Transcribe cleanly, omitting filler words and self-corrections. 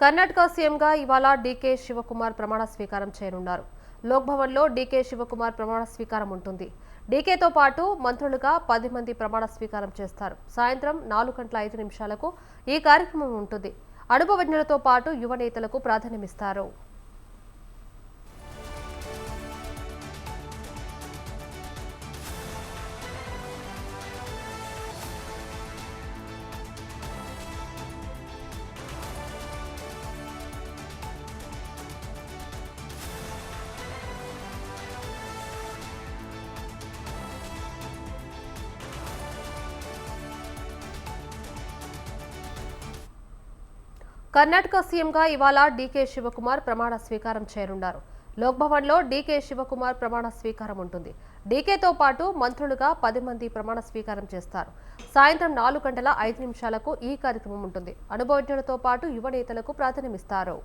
కర్ణాటక సీఎంగా ఇవాళ డీకే శివకుమార్ ప్రమాణ స్వీకారం చేయనున్నారు. లోక్ భవన్లో డీకే శివకుమార్ ప్రమాణ స్వీకారం ఉంటుంది. డీకేతో పాటు మంత్రులుగా 10 మంది ప్రమాణ స్వీకారం చేస్తారు. సాయంత్రం 4:05 ఈ కార్యక్రమం ఉంటుంది. అనుభవజ్ఞులతో పాటు యువ నేతలకు ప్రాధాన్యమిస్తారు. కర్ణాటక సీఎంగా ఇవాళ డీకే శివకుమార్ ప్రమాణ స్వీకారం చేయనున్నారు. లోక్ భవన్లో డీకే శివకుమార్ ప్రమాణ స్వీకారం ఉంటుంది. డీకేతో పాటు మంత్రులుగా 10 మంది ప్రమాణ స్వీకారం చేస్తారు. సాయంత్రం 4:05 ఈ కార్యక్రమం ఉంటుంది. అనుభవజ్ఞులతో పాటు యువ నేతలకు ప్రాధాన్యమిస్తారు.